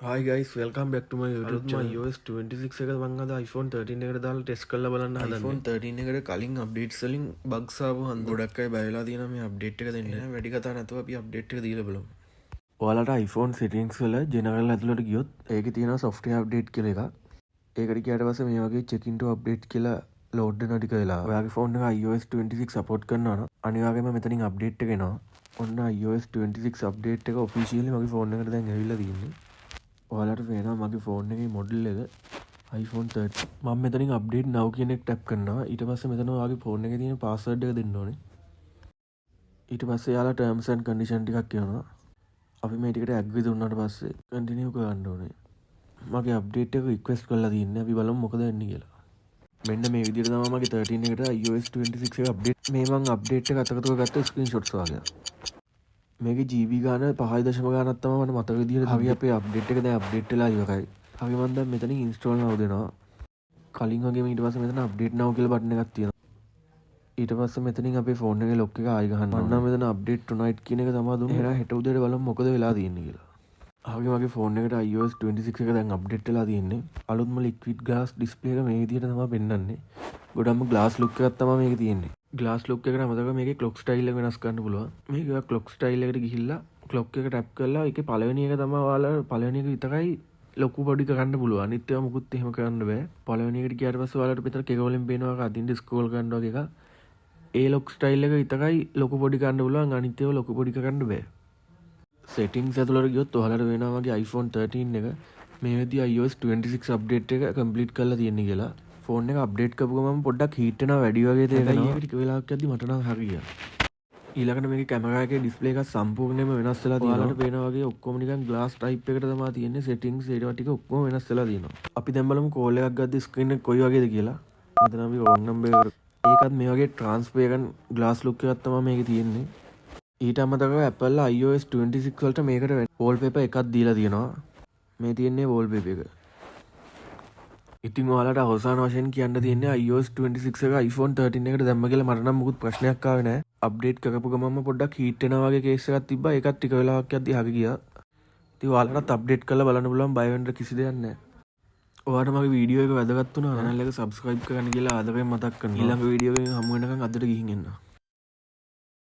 Hi guys, welcome back to my YouTube channel. iOS 26 එක මම අද iPhone 13 එකට දාලා ටෙස්ට් කරලා බලන්න හදන්නේ. iPhone 13 එකට කලින් අප්ඩේට්ස් වලින් බග්ස් ආපු හන්ද ගොඩක් අය බය වෙලා තියෙනවා මේ අප්ඩේට් එක දෙන්න. වැඩි කතා නැතුව අපි අප්ඩේට් එක දීලා බලමු. ඔයාලට iPhone settings වල general ඇතුළට ගියොත් ඒකේ තියෙනවා software update කියලා එකක්. ඒකට ගියාට පස්සේ මේ වගේ check into update කියලා load වෙනවා ටික වෙලා. ඔයාගේ phone එක iOS 26 support කරනවා නම් අනිවාර්යයෙන්ම මෙතනින් update එක එනවා. ඔන්න iOS 26 update එක officially මගේ phone එකට දැන් ඇවිල්ලා තියෙන්නේ. ඔයාලට පේනවා මගේ ෆෝන් එකේ මොඩල් එක iPhone 13. මම මෙතනින් update now කියන එක ටැප් කරනවා. ඊට පස්සේ මෙතන ඔයාගේ ෆෝන් එකේ තියෙන password එක දෙන්න ඕනේ. ඊට පස්සේ යාලා terms and condition ටිකක් කියනවා. අපි මේ ටිකට agree දුන්නාට පස්සේ continue කරන්න ඕනේ. මගේ update එක request කරලා තියෙන්නේ. අපි බලමු මොකද වෙන්නේ කියලා. මෙන්න මේ විදිහට තමයි මගේ 13 එකට iOS 26 එක update මේ මම update එක අතකතුව ගත්ත screenshots වගේ. මේක GB ගාන 5.0 ගානක් තමයි මට මතක විදිහට අපි අපේ අප්ඩේට් එක දැන් අප්ඩේට් වෙලා ඉවරයි. අපි මම දැන් මෙතනින් ඉන්ස්ටෝල් now දෙනවා. කලින් වගේම ඊට පස්සේ මෙතන අප්ඩේට් now කියලා බටන් එකක් තියෙනවා. ඊට පස්සේ මෙතනින් අපේ ෆෝන් එකේ ලොක් එක ආයි ගහන්න. මම නම් මෙතන අප්ඩේට් tonight කියන එක තමයි දුන්නේ. එහෙනම් හෙට උදේට බලමු මොකද වෙලා තියෙන්නේ කියලා. ආගේ මගේ ෆෝන් එකට iOS 26 එක දැන් අප්ඩේට් වෙලා තියෙන්නේ. අලුත්ම liquid glass display එක මේ විදිහට තමයි පෙන්වන්නේ. ගොඩක්ම glass look එකක් තමයි මේකේ තියෙන්නේ. ග්ලාස් ලොක් එකට අමතක මේකේ ක්ලොක් ස්ටයිල් එක වෙනස් කරන්න පුළුවන්. මේක ක්ලොක් ස්ටයිල් එකට ගිහිල්ලා ක්ලොක් එක ටැප් කරලා ඒකේ පළවෙනි එක තමයි ඔයාලා පළවෙනි එක විතරයි ලොකු පොඩි කරන්න පුළුවන්. අනිත් ඒවා මුකුත් එහෙම කරන්න බෑ. පළවෙනි එකට ගියාට පස්සේ ඔයාලට පිටර කෙක වලින් පේනවා අදින්න ස්ක්‍රෝල් කරන්න වගේ එකක්. ඒ ලොක් ස්ටයිල් එක විතරයි ලොකු පොඩි කරන්න පුළුවන්. අනිත් ඒවා ලොකු පොඩි කරන්න බෑ. settings ඇතුළට ගියොත් ඔයාලට වෙනවා මගේ iPhone 13 එක මේ විදිහ iOS 26 අප්ඩේට් එක කම්ප්ලීට් කරලා තියෙන්නේ කියලා. ෆෝන් එක අප්ඩේට් කරපු ගමන් පොඩ්ඩක් හීට් වෙනවා වැඩි වගේ තේරෙනවා. ඒක ටික වෙලාවක් යද්දි මට නම් හරියනවා. ඊළඟට මේකේ කැමරා එකේ ඩිස්ප්ලේ එක සම්පූර්ණයෙන්ම වෙනස් වෙලා තියෙනවා. ඔයාලට පේනවා වගේ ඔක්කොම නිකන් ග්ලාස් ටයිප් එකට තමයි තියෙන්නේ. settings ඒවා ටික ඔක්කොම වෙනස් වෙලා තියෙනවා. අපි දැන් බලමු කෝල් එකක් ගද්දි ස්ක්‍රීන් එක කොයි වගේද කියලා. මෙතන අපි wrong number එකට ඒකත් මේ වගේ transparent glass look එකක් තමයි මේකේ තියෙන්නේ. ඊට අමතරව Apple iOS 26 වලට මේකට wallpaper එකක් දීලා තියෙනවා. මේ තියෙන්නේ wallpaper එක. ඉතින් ඔයාලට අවසාන වශයෙන් කියන්න තියෙන්නේ iOS 26 එක iPhone 13 එකට දැම්ම කියලා මට නම් මුකුත් ප්‍රශ්නයක් ආවේ නැහැ. අප්ඩේට් කරපු ගමන්ම පොඩ්ඩක් හීට් වෙනවා වගේ කේස් එකක් තිබ්බා. ඒකත් ටික වෙලාවක් යද්දි හරි ගියා. ඉතින් ඔයාලටත් අප්ඩේට් කරලා බලන්න පුළුවන් බය වෙන්න කිසි දෙයක් නැහැ. ඔයාලට මගේ වීඩියෝ එක වැදගත් වුණා නම් channel එක subscribe කරන්න කියලා ආදරයෙන් මතක් කරනවා. ඊළඟ වීඩියෝ එකෙන් හමු වෙනකන් අදට ගිහින් එන්න.